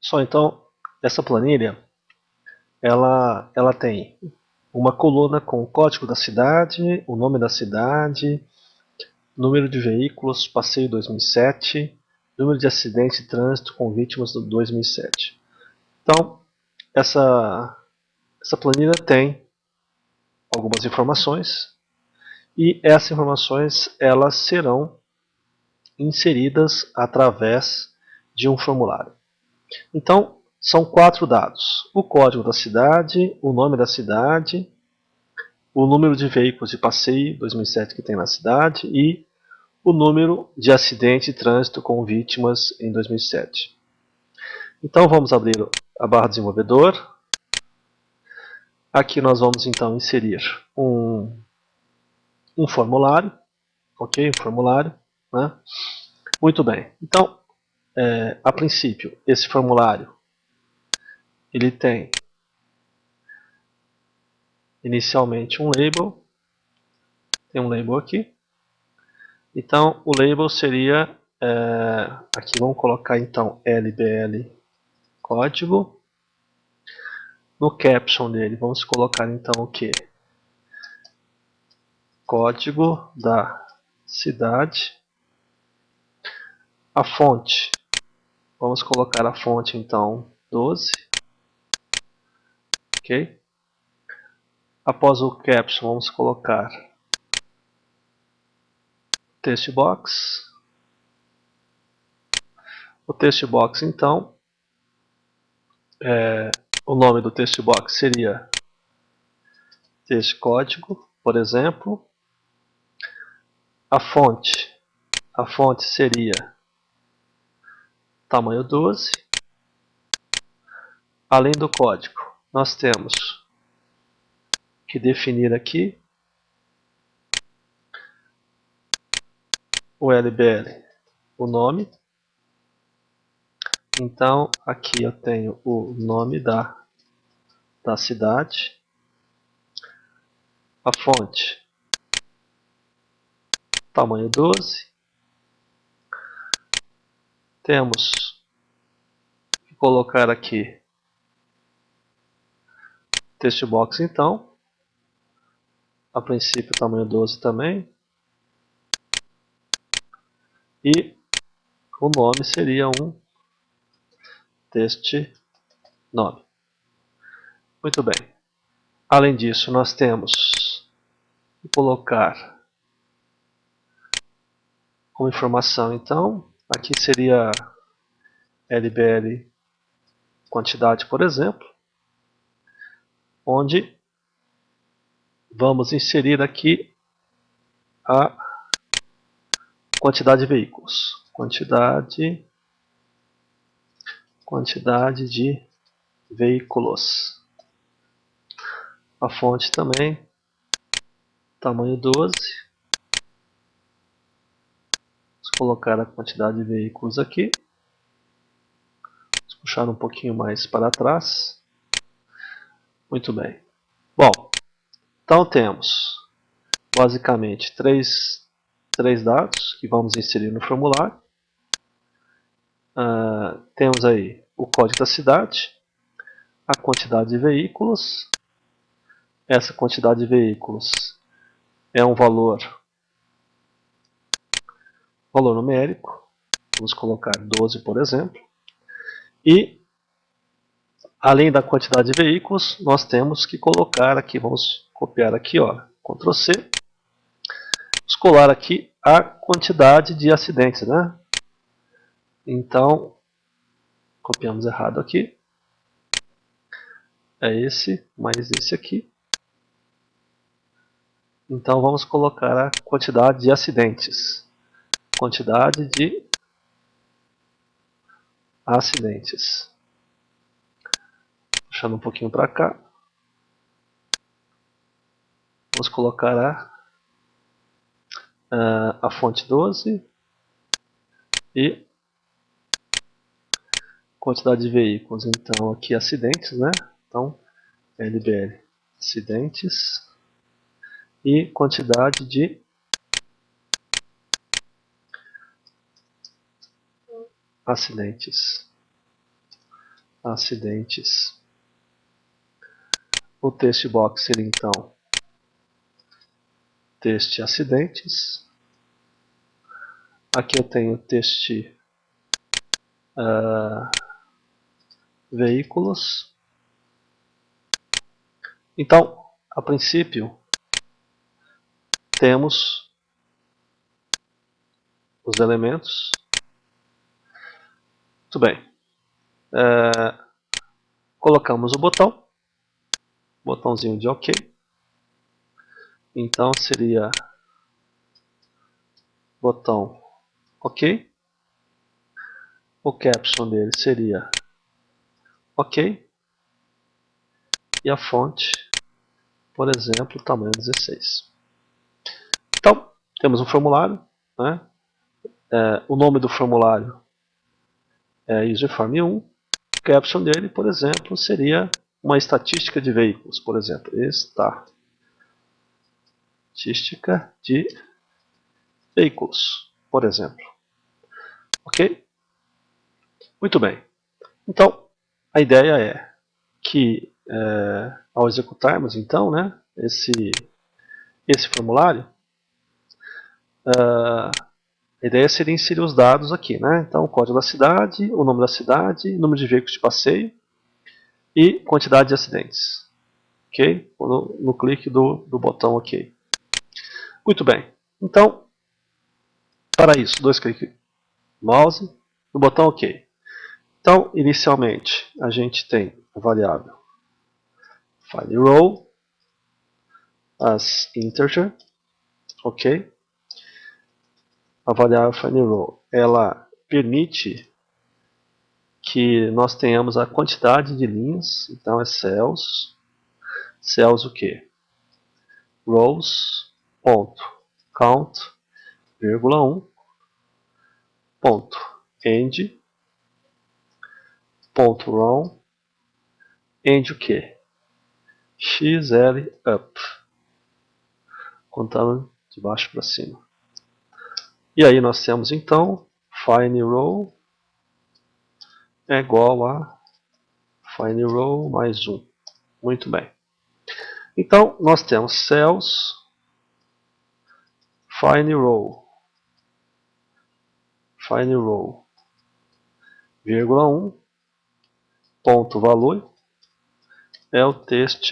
Só então, essa planilha, ela tem uma coluna com o código da cidade, o nome da cidade, número de veículos, passeio 2007, número de acidentes de trânsito com vítimas do 2007. Então, essa planilha tem algumas informações e essas informações elas serão inseridas através de um formulário. Então, são 4 dados: o código da cidade, o nome da cidade, o número de veículos de passeio 2007 que tem na cidade e o número de acidentes de trânsito com vítimas em 2007. Então vamos abrir a barra desenvolvedor. Aqui nós vamos então inserir um formulário, ok? Um formulário, né? Muito bem. Então, a princípio, esse formulário ele tem inicialmente um label, tem um label aqui. Então o label seria, aqui vamos colocar então LBL código. No caption dele vamos colocar então o que? Código da cidade. A fonte, vamos colocar a fonte então 12, ok? Após o caption vamos colocar text box. O text box então, o nome do text box seria texto código, por exemplo. A fonte seria tamanho 12. Além do código, nós temos que definir aqui o LBL, o nome. Então aqui eu tenho o nome da cidade. A fonte, tamanho 12. Temos que colocar aqui text box então. A princípio tamanho 12 também. E o nome seria um text nome. Muito bem. Além disso, nós temos que colocar como informação então, aqui seria LBL quantidade, por exemplo, onde vamos inserir aqui a quantidade de veículos. Quantidade de veículos. A fonte também, tamanho 12. Vamos colocar a quantidade de veículos aqui. Vamos puxar um pouquinho mais para trás. Muito bem. Bom, então temos basicamente três dados que vamos inserir no formulário. Temos aí o código da cidade, a quantidade de veículos. Essa quantidade de veículos é um valor numérico. Vamos colocar 12, por exemplo. E, além da quantidade de veículos, nós temos que colocar aqui, vamos copiar aqui, ó, Ctrl C. Vamos colar aqui a quantidade de acidentes, né? Então, copiamos errado aqui. É esse, mais esse aqui. Então, vamos colocar a quantidade de acidentes. Quantidade de acidentes. Puxando um pouquinho para cá. Vamos colocar a fonte 12 e quantidade de veículos. Então aqui acidentes, né? Então LBL acidentes e quantidade de acidentes. acidentes. O text box seria então text acidentes. Aqui eu tenho text veículos. Então, a princípio, temos os elementos. Muito bem. Colocamos o botãozinho de OK. Então seria botão OK. O caption dele seria OK. E a fonte, por exemplo, tamanho 16. Então, temos um formulário, né? O nome do formulário é userform 1. O caption dele, por exemplo, seria uma estatística de veículos, por exemplo. Estatística de veículos, por exemplo. Ok? Muito bem. Então, a ideia é que ao executarmos então, né, esse formulário, a ideia seria inserir os dados aqui, né? Então, o código da cidade, o nome da cidade, número de veículos de passeio e quantidade de acidentes. Ok? No clique do botão OK. Muito bem. Então, para isso, 2 cliques no mouse, no botão OK. Então, inicialmente, a gente tem a variável fileRow as integer, ok? A variável fileRow, ela permite que nós tenhamos a quantidade de linhas, então é cells o que? Rows, ponto, count, vírgula 1, ponto, end, ponto, row, end o que? XL up, contando de baixo para cima. E aí nós temos então fileRow é igual a fileRow mais 1. Muito bem. Então, nós temos cells, fileRow, vírgula 1, ponto valor, é o text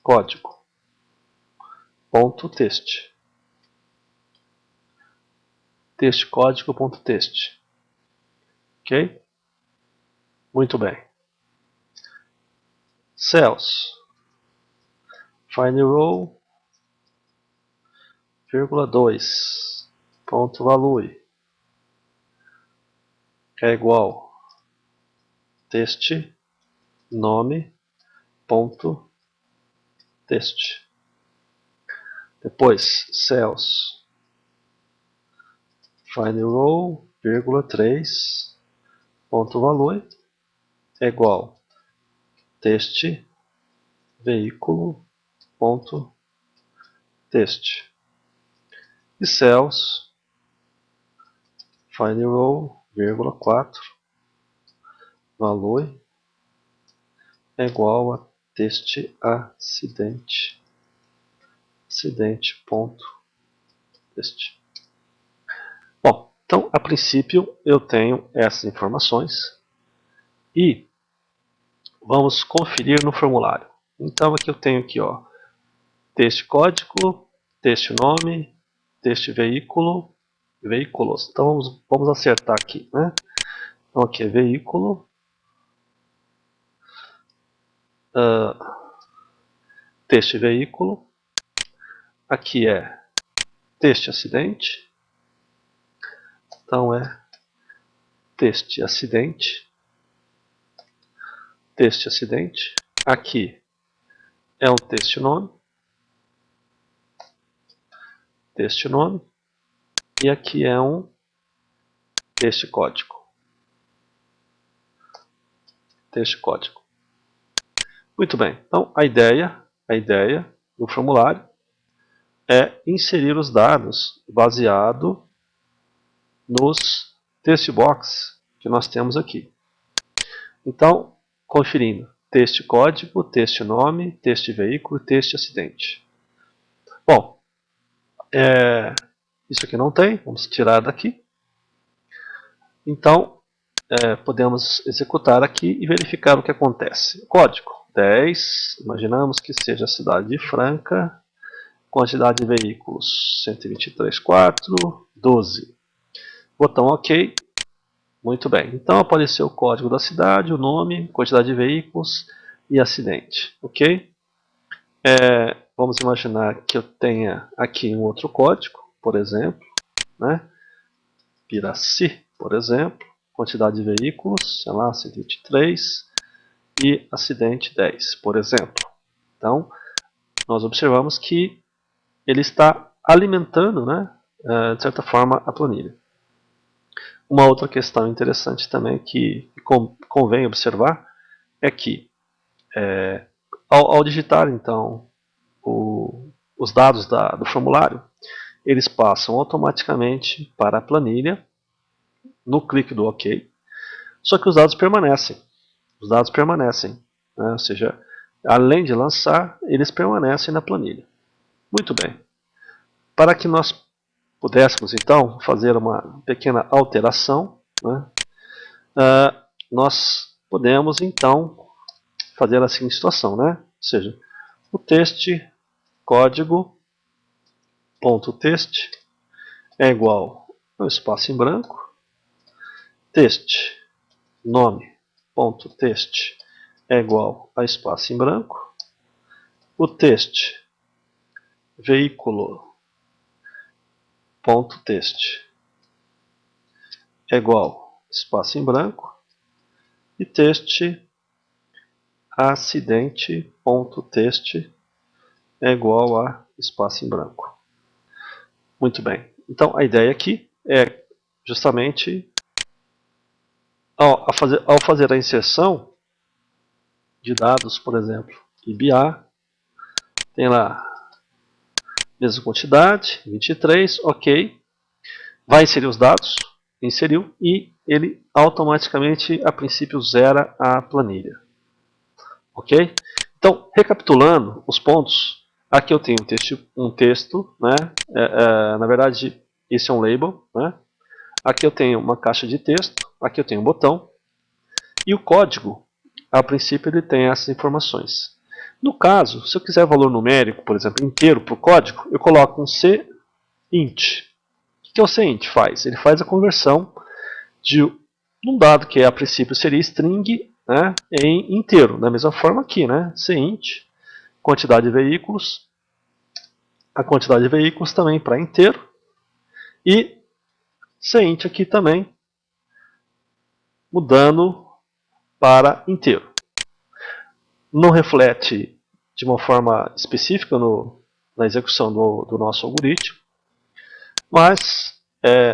código, ponto text. Text código, ponto text. Ok? Muito bem. Cells, fileRow, vírgula 2, ponto valor, é igual text nome, ponto text. Depois, cells, fileRow, vírgula 3, ponto valor, é igual text veículo, ponto text. E cells, fileRow, vírgula 4, valor, é igual a text acidente, ponto text. Bom, então a princípio eu tenho essas informações e vamos conferir no formulário. Então aqui eu tenho aqui, ó, text código, text nome, text veículo, veículos. Então vamos acertar aqui, né? Então aqui é veículo, text veículo, aqui é text acidente, então é text acidente, aqui é um text nome, e aqui é um text código. Muito bem, então a ideia do formulário é inserir os dados baseado nos text box que nós temos aqui. Então, conferindo texto código, texto nome, texto veículo e texto acidente. Bom, isso aqui não tem, vamos tirar daqui. Então, podemos executar aqui e verificar o que acontece. Código 10, imaginamos que seja a cidade de Franca, quantidade de veículos 123.4, 12. Botão OK. Muito bem, então apareceu o código da cidade, o nome, quantidade de veículos e acidente, ok? Vamos imaginar que eu tenha aqui um outro código, por exemplo, né? Piraci, por exemplo, quantidade de veículos, sei lá, 123 e acidente 10, por exemplo. Então, nós observamos que ele está alimentando, né, de certa forma, a planilha. Uma outra questão interessante também que convém observar é que ao digitar então os dados do formulário, eles passam automaticamente para a planilha no clique do OK, só que os dados permanecem. Os dados permanecem, né? Ou seja, além de lançar, eles permanecem na planilha. Muito bem. Para que nós pudéssemos então fazer uma pequena alteração, né? Nós podemos então fazer a seguinte situação, né? Ou seja, o teste código ponto teste é igual ao espaço em branco, teste nome ponto teste é igual a espaço em branco, o teste veículo ponto teste é igual a espaço em branco e teste acidente ponto teste é igual a espaço em branco. Muito bem. Então a ideia aqui é justamente ao fazer a inserção de dados, por exemplo, IBA, tem lá mesma quantidade, 23, ok, vai inserir os dados, inseriu e ele automaticamente a princípio zera a planilha. Ok? Então, recapitulando os pontos, aqui eu tenho um texto, né? Na verdade, esse é um label, né? Aqui eu tenho uma caixa de texto, aqui eu tenho um botão, e o código, a princípio, ele tem essas informações. No caso, se eu quiser valor numérico, por exemplo, inteiro para o código, eu coloco um cint. O que o cint faz? Ele faz a conversão de um dado que a princípio seria string, né, em inteiro. Da mesma forma aqui, né? Cint, quantidade de veículos, a quantidade de veículos também para inteiro, e cint aqui também, mudando para inteiro. Não reflete de uma forma específica na execução do nosso algoritmo, mas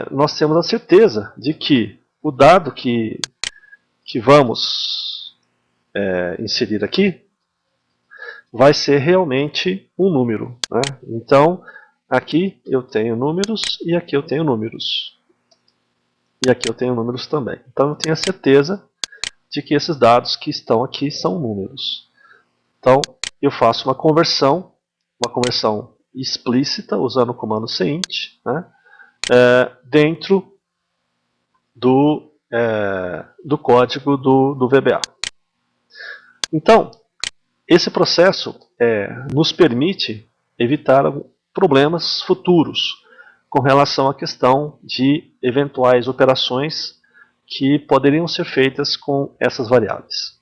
nós temos a certeza de que o dado que vamos inserir aqui vai ser realmente um número, né? Então, aqui eu tenho números e aqui eu tenho números. E aqui eu tenho números também. Então, eu tenho a certeza de que esses dados que estão aqui são números. Então, eu faço uma conversão explícita, usando o comando cint, né, dentro do código do VBA. Então, esse processo nos permite evitar problemas futuros com relação à questão de eventuais operações que poderiam ser feitas com essas variáveis.